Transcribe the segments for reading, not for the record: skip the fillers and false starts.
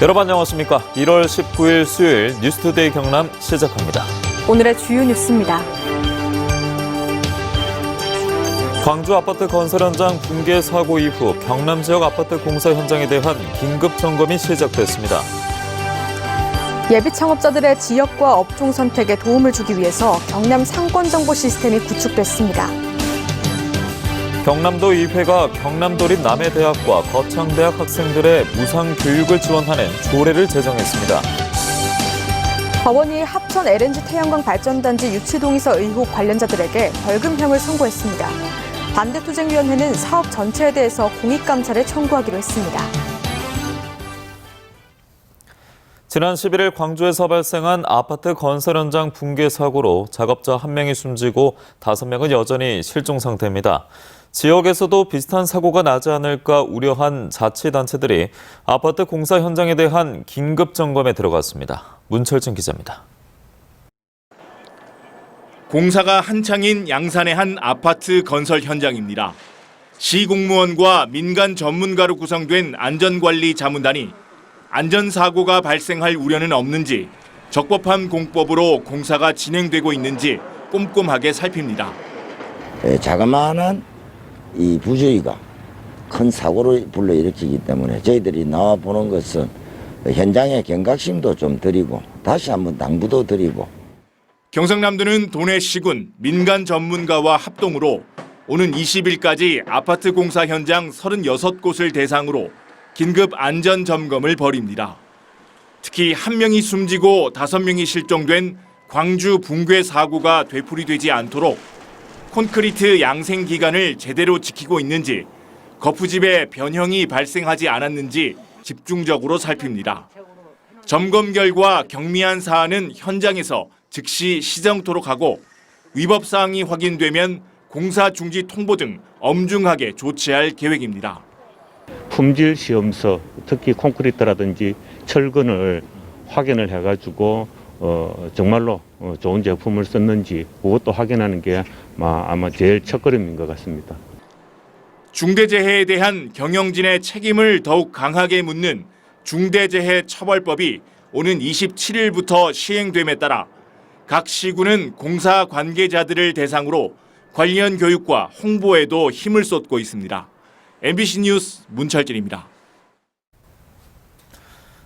여러분 안녕하십니까? 1월 19일 수요일 뉴스투데이 경남 시작합니다. 오늘의 주요 뉴스입니다. 광주 아파트 건설 현장 붕괴 사고 이후 경남 지역 아파트 공사 현장에 대한 긴급 점검이 시작됐습니다. 예비 창업자들의 지역과 업종 선택에 도움을 주기 위해서 경남 상권 정보 시스템이 구축됐습니다. 경남도 의회가 경남도립 남해대학과 거창대학 학생들의 무상 교육을 지원하는 조례를 제정했습니다. 법원이 합천 LNG 태양광 발전단지 유치동의서 의혹 관련자들에게 벌금형을 선고했습니다. 반대투쟁위원회는 사업 전체에 대해서 공익감사를 청구하기로 했습니다. 지난 11일 광주에서 발생한 아파트 건설 현장 붕괴 사고로 작업자 1명이 숨지고 5명은 여전히 실종 상태입니다. 지역에서도 비슷한 사고가 나지 않을까 우려한 자치단체들이 아파트 공사 현장에 대한 긴급 점검에 들어갔습니다. 문철진 기자입니다. 공사가 한창인 양산의 한 아파트 건설 현장입니다. 시 공무원과 민간 전문가로 구성된 안전관리 자문단이 안전사고가 발생할 우려는 없는지, 적법한 공법으로 공사가 진행되고 있는지 꼼꼼하게 살핍니다. 자그마한 이 부주의가 큰 사고를 불러일으키기 때문에 저희들이 나와 보는 것은 현장의 경각심도 좀 드리고 다시 한번 당부도 드리고. 경상남도는 도내 시군, 민간 전문가와 합동으로 오는 20일까지 아파트 공사 현장 36곳을 대상으로 긴급 안전 점검을 벌입니다. 특히 1명이 숨지고 5명이 실종된 광주 붕괴 사고가 되풀이되지 않도록 콘크리트 양생 기간을 제대로 지키고 있는지, 거푸집에 변형이 발생하지 않았는지 집중적으로 살핍니다. 점검 결과 경미한 사안은 현장에서 즉시 시정토록 하고 위법 사항이 확인되면 공사 중지 통보 등 엄중하게 조치할 계획입니다. 품질 시험서, 특히 콘크리트라든지 철근을 확인을 해가지고 정말로 좋은 제품을 썼는지 그것도 확인하는 게 아마 제일 첫걸음인 것 같습니다. 중대재해에 대한 경영진의 책임을 더욱 강하게 묻는 중대재해처벌법이 오는 27일부터 시행됨에 따라 각 시군은 공사 관계자들을 대상으로 관련 교육과 홍보에도 힘을 쏟고 있습니다. MBC 뉴스 문철진입니다.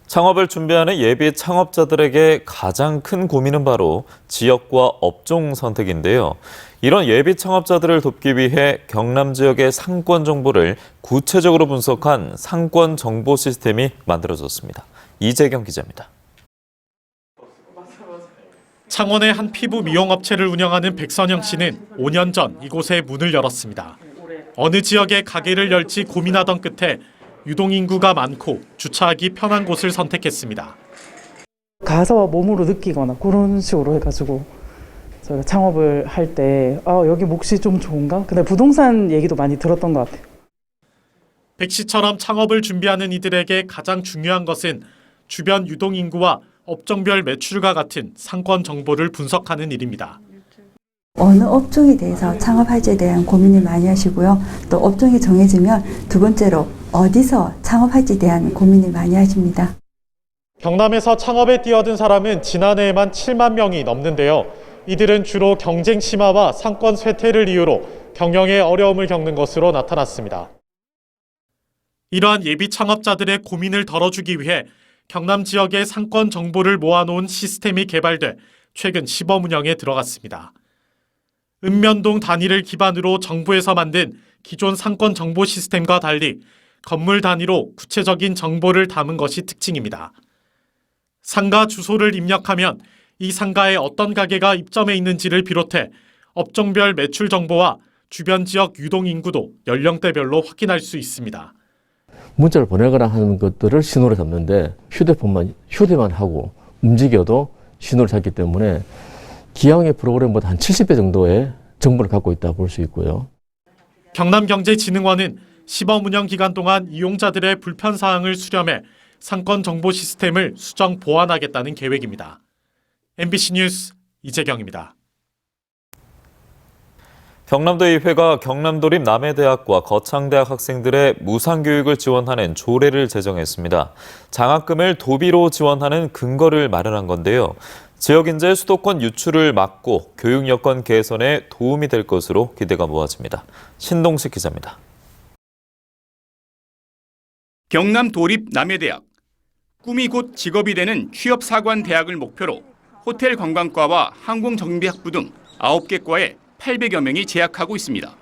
창업을 준비하는 예비 창업자들에게 가장 큰 고민은 바로 지역과 업종 선택인데요. 이런 예비 창업자들을 돕기 위해 경남 지역의 상권 정보를 구체적으로 분석한 상권 정보 시스템이 만들어졌습니다. 이재경 기자입니다. 창원의 한 피부 미용업체를 운영하는 백선영 씨는 5년 전 이곳에 문을 열었습니다. 어느 지역에 가게를 열지 고민하던 끝에 유동인구가 많고 주차하기 편한 곳을 선택했습니다. 가서 몸으로 느끼거나 그런 식으로 해가지고 저희가 창업을 할 때 여기 몫이 좀 좋은가? 근데 부동산 얘기도 많이 들었던 것 같아요. 백 씨처럼 창업을 준비하는 이들에게 가장 중요한 것은 주변 유동인구와 업종별 매출과 같은 상권 정보를 분석하는 일입니다. 어느 업종에 대해서 창업할지에 대한 고민을 많이 하시고요. 또 업종이 정해지면 두 번째로 어디서 창업할지에 대한 고민을 많이 하십니다. 경남에서 창업에 뛰어든 사람은 지난해에만 7만 명이 넘는데요. 이들은 주로 경쟁 심화와 상권 쇠퇴를 이유로 경영에 어려움을 겪는 것으로 나타났습니다. 이러한 예비 창업자들의 고민을 덜어주기 위해 경남 지역의 상권 정보를 모아놓은 시스템이 개발돼 최근 시범 운영에 들어갔습니다. 읍면동 단위를 기반으로 정부에서 만든 기존 상권 정보 시스템과 달리 건물 단위로 구체적인 정보를 담은 것이 특징입니다. 상가 주소를 입력하면 이 상가에 어떤 가게가 입점해 있는지를 비롯해 업종별 매출 정보와 주변 지역 유동인구도 연령대별로 확인할 수 있습니다. 문자를 보내거나 하는 것들을 신호를 잡는데 휴대만 하고 움직여도 신호를 잡기 때문에 기왕의 프로그램보다 한 70배 정도의 정보를 갖고 있다고 볼 수 있고요. 경남경제진흥원은 시범 운영 기간 동안 이용자들의 불편사항을 수렴해 상권 정보 시스템을 수정 보완하겠다는 계획입니다. MBC 뉴스 이재경입니다. 경남도의회가 경남도립 남해대학과 거창대학 학생들의 무상교육을 지원하는 조례를 제정했습니다. 장학금을 도비로 지원하는 근거를 마련한 건데요. 지역 인재 수도권 유출을 막고 교육 여건 개선에 도움이 될 것으로 기대가 모아집니다. 신동식 기자입니다. 경남도립 남해대학. 꿈이 곧 직업이 되는 취업사관대학을 목표로 호텔 관광과와 항공정비학부 등 9개 과에 800여 명이 재학하고 있습니다.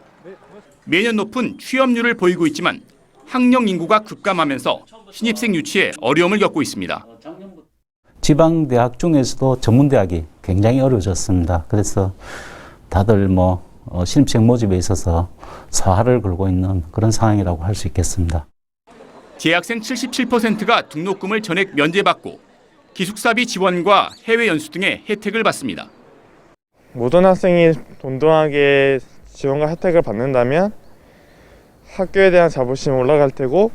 매년 높은 취업률을 보이고 있지만 학령 인구가 급감하면서 신입생 유치에 어려움을 겪고 있습니다. 지방대학 중에서도 전문대학이 굉장히 어려워졌습니다. 그래서 다들 신입생 모집에 있어서 사활을 걸고 있는 그런 상황이라고 할 수 있겠습니다. 재학생 77%가 등록금을 전액 면제받고 기숙사비 지원과 해외 연수 등의 혜택을 받습니다. 모든 학생이 동등하게 지원과 혜택을 받는다면 학교에 대한 자부심이 올라갈 테고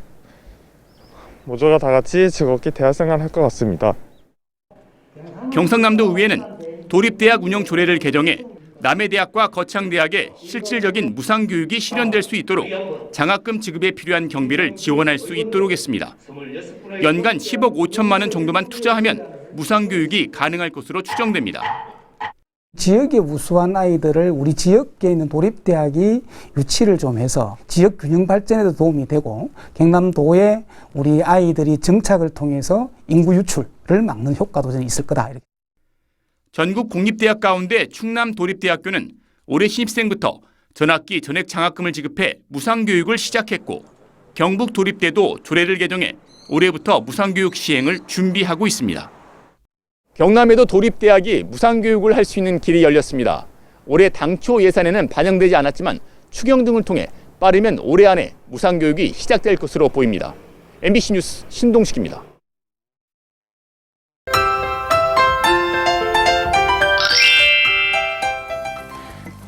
모두가 다 같이 즐겁게 대학생활을 할 것 같습니다. 경상남도 의회는 도립대학 운영 조례를 개정해 남해대학과 거창대학의 실질적인 무상교육이 실현될 수 있도록 장학금 지급에 필요한 경비를 지원할 수 있도록 했습니다. 연간 10억 5천만 원 정도만 투자하면 무상교육이 가능할 것으로 추정됩니다. 지역의 우수한 아이들을 우리 지역에 있는 도립대학이 유치를 좀 해서 지역 균형 발전에도 도움이 되고 경남도에 우리 아이들이 정착을 통해서 인구 유출을 막는 효과도 저는 있을 거다. 전국 공립대학 가운데 충남도립대학교는 올해 신입생부터 전학기 전액 장학금을 지급해 무상교육을 시작했고 경북도립대도 조례를 개정해 올해부터 무상교육 시행을 준비하고 있습니다. 경남에도 도립대학이 무상교육을 할 수 있는 길이 열렸습니다. 올해 당초 예산에는 반영되지 않았지만 추경 등을 통해 빠르면 올해 안에 무상교육이 시작될 것으로 보입니다. MBC 뉴스 신동식입니다.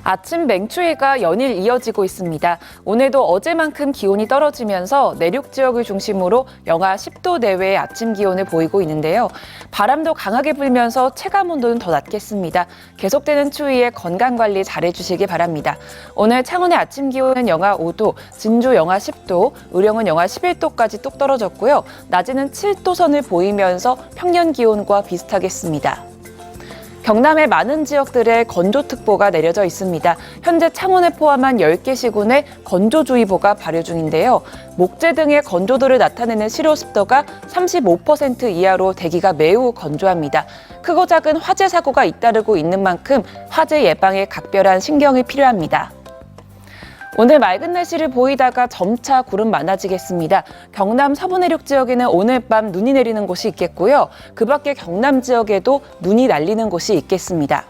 아침 맹추위가 연일 이어지고 있습니다. 오늘도 어제만큼 기온이 떨어지면서 내륙 지역을 중심으로 영하 10도 내외의 아침 기온을 보이고 있는데요. 바람도 강하게 불면서 체감 온도는 더 낮겠습니다. 계속되는 추위에 건강관리 잘해주시기 바랍니다. 오늘 창원의 아침 기온은 영하 5도, 진주 영하 10도, 의령은 영하 11도까지 뚝 떨어졌고요. 낮에는 7도선을 보이면서 평년 기온과 비슷하겠습니다. 경남의 많은 지역들에 건조특보가 내려져 있습니다. 현재 창원을 포함한 10개 시군에 건조주의보가 발효 중인데요. 목재 등의 건조도를 나타내는 실효습도가 35% 이하로 대기가 매우 건조합니다. 크고 작은 화재 사고가 잇따르고 있는 만큼 화재 예방에 각별한 신경이 필요합니다. 오늘 맑은 날씨를 보이다가 점차 구름 많아지겠습니다. 경남 서부 내륙 지역에는 오늘 밤 눈이 내리는 곳이 있겠고요. 그 밖에 경남 지역에도 눈이 날리는 곳이 있겠습니다.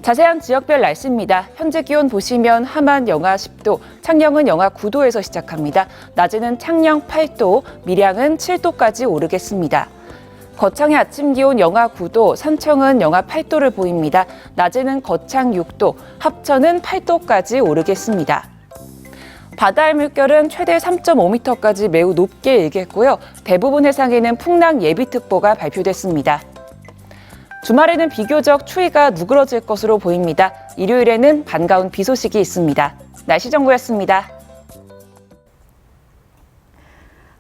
자세한 지역별 날씨입니다. 현재 기온 보시면 함안 영하 10도, 창녕은 영하 9도에서 시작합니다. 낮에는 창녕 8도, 밀양은 7도까지 오르겠습니다. 거창의 아침 기온 영하 9도, 산청은 영하 8도를 보입니다. 낮에는 거창 6도, 합천은 8도까지 오르겠습니다. 바다의 물결은 최대 3.5m까지 매우 높게 일겠고요. 대부분 해상에는 풍랑 예비특보가 발표됐습니다. 주말에는 비교적 추위가 누그러질 것으로 보입니다. 일요일에는 반가운 비 소식이 있습니다. 날씨 정보였습니다.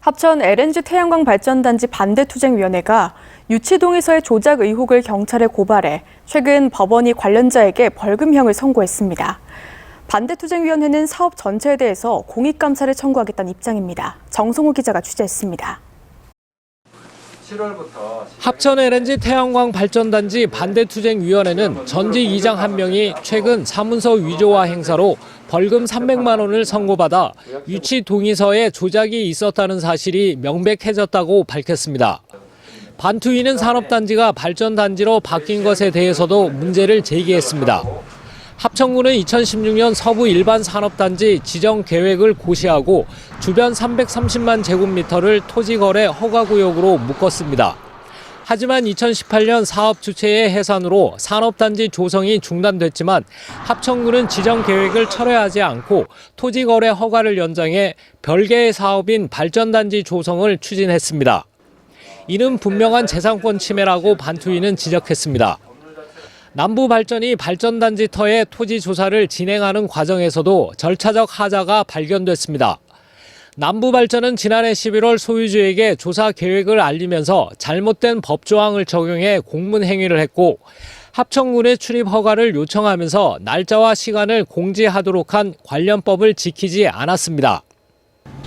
합천 LNG 태양광 발전단지 반대투쟁위원회가 유치동에서의 조작 의혹을 경찰에 고발해 최근 법원이 관련자에게 벌금형을 선고했습니다. 반대투쟁위원회는 사업 전체에 대해서 공익감사를 청구하겠다는 입장입니다. 정성호 기자가 취재했습니다. 합천 LNG 태양광 발전단지 반대투쟁위원회는 전직 이장 한 명이 최근 사문서 위조화 행사로 벌금 300만 원을 선고받아 유치 동의서에 조작이 있었다는 사실이 명백해졌다고 밝혔습니다. 반투위는 산업단지가 발전단지로 바뀐 것에 대해서도 문제를 제기했습니다. 합천군은 2016년 서부 일반 산업단지 지정 계획을 고시하고 주변 330만 제곱미터를 토지거래 허가구역으로 묶었습니다. 하지만 2018년 사업 주체의 해산으로 산업단지 조성이 중단됐지만 합천군은 지정 계획을 철회하지 않고 토지거래 허가를 연장해 별개의 사업인 발전단지 조성을 추진했습니다. 이는 분명한 재산권 침해라고 반투위는 지적했습니다. 남부발전이 발전단지 터의 토지 조사를 진행하는 과정에서도 절차적 하자가 발견됐습니다. 남부발전은 지난해 11월 소유주에게 조사 계획을 알리면서 잘못된 법조항을 적용해 공문 행위를 했고 합천군의 출입 허가를 요청하면서 날짜와 시간을 공지하도록 한 관련법을 지키지 않았습니다.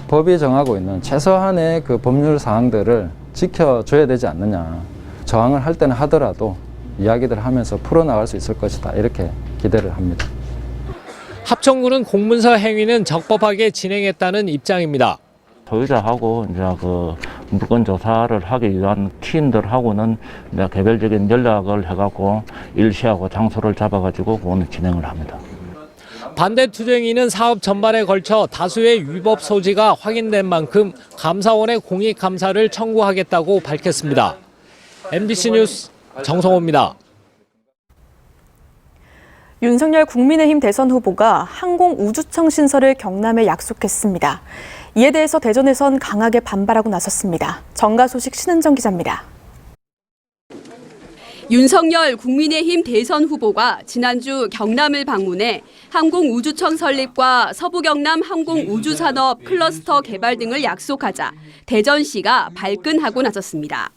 법이 정하고 있는 최소한의 그 법률 사항들을 지켜줘야 되지 않느냐. 저항을 할 때는 하더라도 이야기들 하면서 풀어나갈 수 있을 것이다. 이렇게 기대를 합니다. 합천군은 공문서 행위는 적법하게 진행했다는 입장입니다. 소유자하고 이제 그 물건 조사를 하기 위한 팀들하고는 이제 개별적인 연락을 해갖고 일시하고 장소를 잡아가지고 그거는 진행을 합니다. 반대 투쟁인은 사업 전반에 걸쳐 다수의 위법 소지가 확인된 만큼 감사원에 공익 감사를 청구하겠다고 밝혔습니다. MBC 뉴스 정성호입니다. 윤석열 국민의힘 대선 후보가 항공우주청 신설을 경남에 약속했습니다. 이에 대해서 대전에선 강하게 반발하고 나섰습니다. 정가 소식 신은정 기자입니다. 윤석열 국민의힘 대선 후보가 지난주 경남을 방문해 항공우주청 설립과 서부경남 항공우주산업 클러스터 개발 등을 약속하자 대전시가 발끈하고 나섰습니다.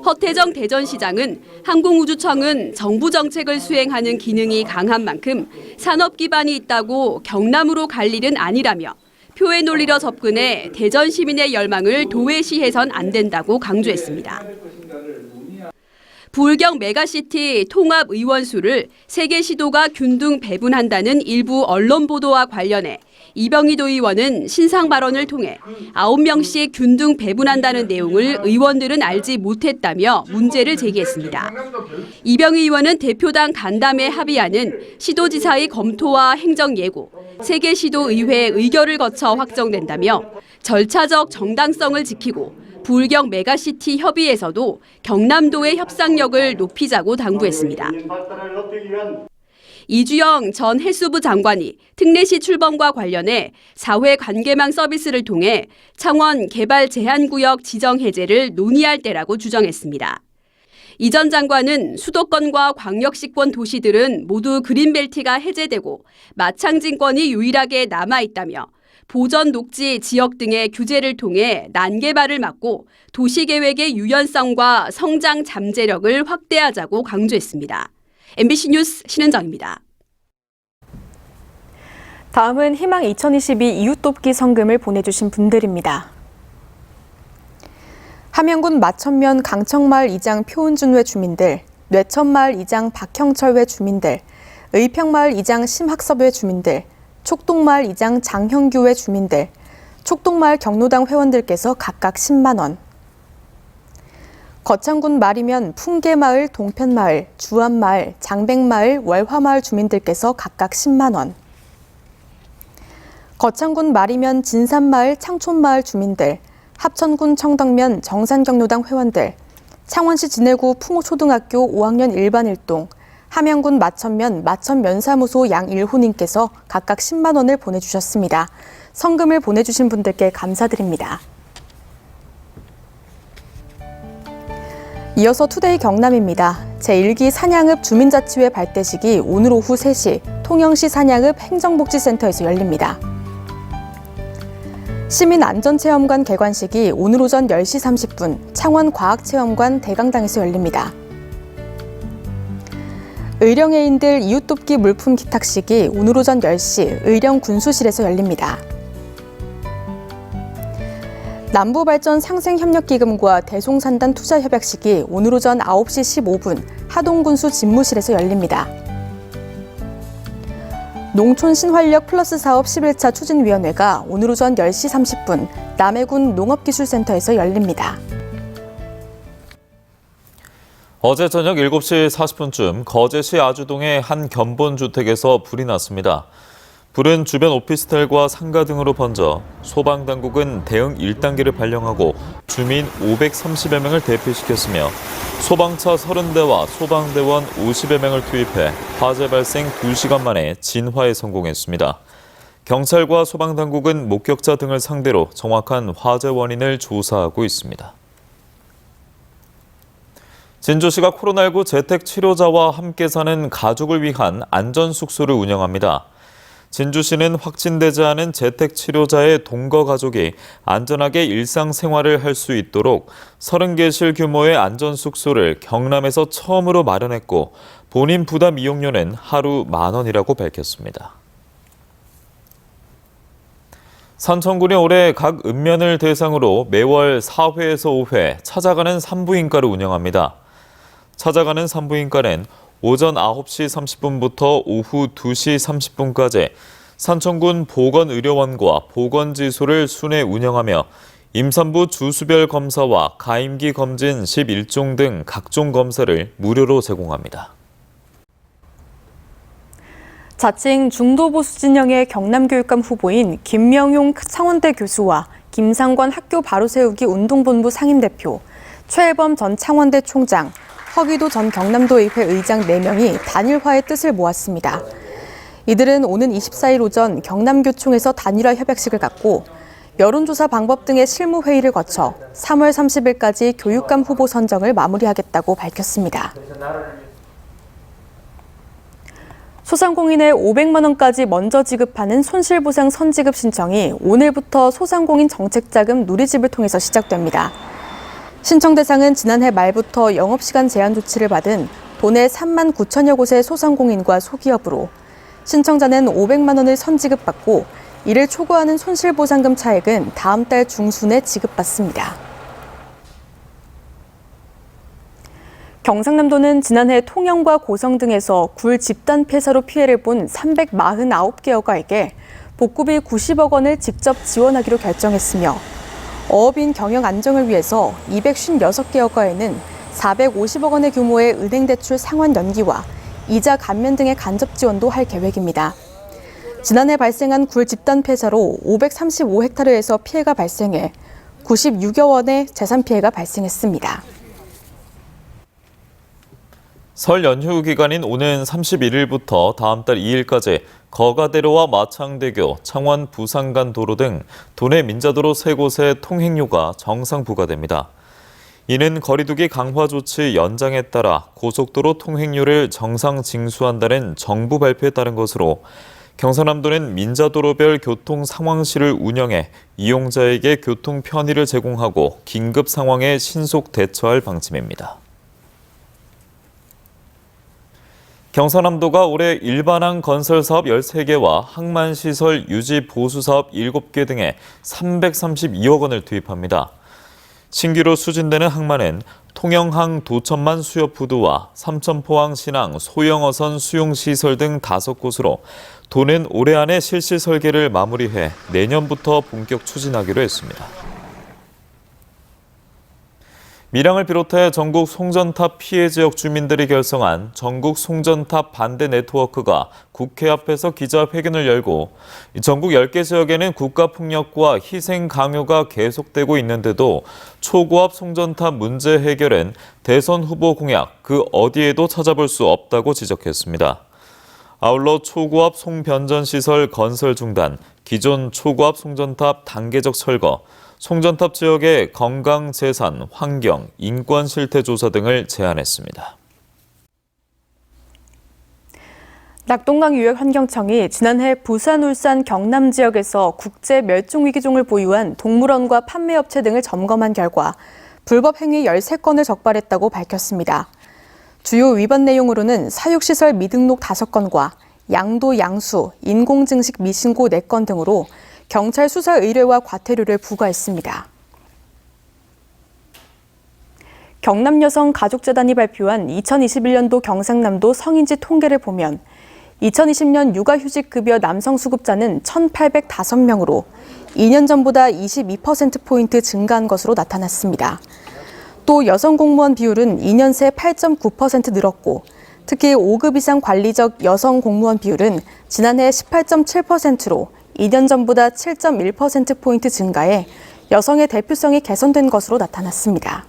허태정 대전시장은 항공우주청은 정부 정책을 수행하는 기능이 강한 만큼 산업 기반이 있다고 경남으로 갈 일은 아니라며 표의 논리로 접근해 대전 시민의 열망을 도외시해선 안 된다고 강조했습니다. 부울경 메가시티 통합 의원 수를 3개 시도가 균등 배분한다는 일부 언론 보도와 관련해 이병희 의원은 신상 발언을 통해 9명씩 균등 배분한다는 내용을 의원들은 알지 못했다며 문제를 제기했습니다. 이병희 의원은 대표당 간담회 합의안은 시도지사의 검토와 행정예고, 3개 시도의회 의결을 거쳐 확정된다며 절차적 정당성을 지키고 부울경 메가시티 협의에서도 경남도의 협상력을 높이자고 당부했습니다. 이주영 전 해수부 장관이 특례시 출범과 관련해 사회 관계망 서비스를 통해 창원 개발 제한구역 지정 해제를 논의할 때라고 주장했습니다. 이 전 장관은 수도권과 광역시권 도시들은 모두 그린벨트가 해제되고 마창진권이 유일하게 남아있다며 보전 녹지 지역 등의 규제를 통해 난개발을 막고 도시계획의 유연성과 성장 잠재력을 확대하자고 강조했습니다. MBC 뉴스 신은정입니다. 다음은 희망 2022 이웃돕기 성금을 보내주신 분들입니다. 함양군 마천면 강청마을 이장 표은준회 주민들, 뇌천마을 이장 박형철회 주민들, 의평마을 이장 심학섭회 주민들, 촉동마을 이장 장형규회 주민들, 촉동마을 경로당 회원들께서 각각 10만 원, 거창군 말이면 풍계마을, 동편마을, 주안마을, 장백마을, 월화마을 주민들께서 각각 10만 원, 거창군 말이면 진산마을, 창촌마을 주민들, 합천군 청덕면 정산경로당 회원들, 창원시 진해구 풍호초등학교 5학년 1반 1동, 함양군 마천면 마천면사무소 양일호님께서 각각 10만 원을 보내주셨습니다. 성금을 보내주신 분들께 감사드립니다. 이어서 투데이 경남입니다. 제1기 산양읍 주민자치회 발대식이 오늘 오후 3시 통영시 산양읍 행정복지센터에서 열립니다. 시민안전체험관 개관식이 오늘 오전 10시 30분 창원과학체험관 대강당에서 열립니다. 의령애인들 이웃돕기 물품 기탁식이 오늘 오전 10시 의령군수실에서 열립니다. 남부발전 상생협력기금과 대송산단 투자협약식이 오늘 오전 9시 15분 하동군수 집무실에서 열립니다. 농촌신활력 플러스 사업 11차 추진위원회가 오늘 오전 10시 30분 남해군 농업기술센터에서 열립니다. 어제 저녁 7시 40분쯤 거제시 아주동의 한 견본주택에서 불이 났습니다. 불은 주변 오피스텔과 상가 등으로 번져 소방당국은 대응 1단계를 발령하고 주민 530여 명을 대피시켰으며 소방차 30대와 소방대원 50여 명을 투입해 화재 발생 2시간 만에 진화에 성공했습니다. 경찰과 소방당국은 목격자 등을 상대로 정확한 화재 원인을 조사하고 있습니다. 진주시가 코로나19 재택 치료자와 함께 사는 가족을 위한 안전숙소를 운영합니다. 진주시는 확진되지 않은 재택 치료자의 동거 가족이 안전하게 일상생활을 할 수 있도록 30개실 규모의 안전숙소를 경남에서 처음으로 마련했고 본인 부담 이용료는 하루 10,000원이라고 밝혔습니다. 산청군이 올해 각 읍면을 대상으로 매월 4회에서 5회 찾아가는 산부인과를 운영합니다. 찾아가는 산부인과는 오전 9시 30분부터 오후 2시 30분까지 산청군 보건의료원과 보건지소를 순회 운영하며 임산부 주수별 검사와 가임기 검진 11종 등 각종 검사를 무료로 제공합니다. 자칭 중도보수 진영의 경남교육감 후보인 김명용 창원대 교수와 김상권 학교 바로세우기 운동본부 상임대표, 최혜범 전 창원대 총장, 허기도 전 경남도의회 의장 4명이 단일화의 뜻을 모았습니다. 이들은 오는 24일 오전 경남교총에서 단일화 협약식을 갖고 여론조사 방법 등의 실무회의를 거쳐 3월 30일까지 교육감 후보 선정을 마무리하겠다고 밝혔습니다. 소상공인에 500만 원까지 먼저 지급하는 손실보상 선지급 신청이 오늘부터 소상공인 정책자금 누리집을 통해서 시작됩니다. 신청 대상은 지난해 말부터 영업시간 제한 조치를 받은 도내 3만 9천여 곳의 소상공인과 소기업으로 신청자는 500만 원을 선지급받고 이를 초과하는 손실보상금 차액은 다음 달 중순에 지급받습니다. 경상남도는 지난해 통영과 고성 등에서 굴 집단 폐사로 피해를 본 349개 여가에게 복구비 90억 원을 직접 지원하기로 결정했으며 어업인 경영 안정을 위해서 256개 여가에는 450억 원의 규모의 은행 대출 상환 연기와 이자 감면 등의 간접 지원도 할 계획입니다. 지난해 발생한 굴 집단 폐사로 535헥타르에서 피해가 발생해 96여 원의 재산 피해가 발생했습니다. 설 연휴 기간인 오는 31일부터 다음 달 2일까지 거가대로와 마창대교, 창원 부산간 도로 등 도내 민자도로 3곳의 통행료가 정상 부과됩니다. 이는 거리두기 강화 조치 연장에 따라 고속도로 통행료를 정상 징수한다는 정부 발표에 따른 것으로 경상남도는 민자도로별 교통 상황실을 운영해 이용자에게 교통 편의를 제공하고 긴급 상황에 신속 대처할 방침입니다. 경상남도가 올해 일반항 건설 사업 13개와 항만시설 유지 보수 사업 7개 등에 332억 원을 투입합니다. 신규로 추진되는 항만은 통영항 도천만 수협부두와 삼천포항 신항 소영어선 수용시설 등 5곳으로 도는 올해 안에 실시 설계를 마무리해 내년부터 본격 추진하기로 했습니다. 밀양을 비롯해 전국 송전탑 피해 지역 주민들이 결성한 전국 송전탑 반대 네트워크가 국회 앞에서 기자회견을 열고 전국 10개 지역에는 국가폭력과 희생 강요가 계속되고 있는데도 초고압 송전탑 문제 해결은 대선 후보 공약 그 어디에도 찾아볼 수 없다고 지적했습니다. 아울러 초고압 송변전시설 건설 중단, 기존 초고압 송전탑 단계적 철거, 송전탑 지역의 건강, 재산, 환경, 인권 실태 조사 등을 제안했습니다. 낙동강유역환경청이 지난해 부산, 울산, 경남 지역에서 국제 멸종위기종을 보유한 동물원과 판매업체 등을 점검한 결과 불법 행위 13건을 적발했다고 밝혔습니다. 주요 위반 내용으로는 사육시설 미등록 5건과 양도, 양수, 인공증식 미신고 4건 등으로 경찰 수사 의뢰와 과태료를 부과했습니다. 경남여성가족재단이 발표한 2021년도 경상남도 성인지 통계를 보면 2020년 육아휴직급여 남성 수급자는 1,805명으로 2년 전보다 22%포인트 증가한 것으로 나타났습니다. 또 여성 공무원 비율은 2년 새 8.9% 늘었고 특히 5급 이상 관리적 여성 공무원 비율은 지난해 18.7%로 2년 전보다 7.1%포인트 증가해 여성의 대표성이 개선된 것으로 나타났습니다.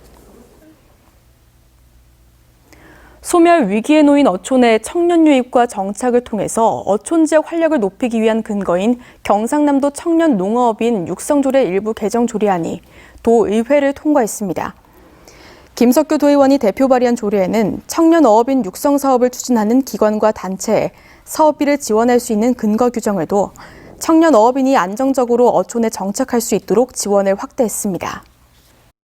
소멸 위기에 놓인 어촌의 청년 유입과 정착을 통해서 어촌 지역 활력을 높이기 위한 근거인 경상남도 청년 농어업인 육성조례 일부 개정 조례안이 도의회를 통과했습니다. 김석규 도의원이 대표 발의한 조례에는 청년 어업인 육성 사업을 추진하는 기관과 단체에 사업비를 지원할 수 있는 근거 규정을 둬 청년 어업인이 안정적으로 어촌에 정착할 수 있도록 지원을 확대했습니다.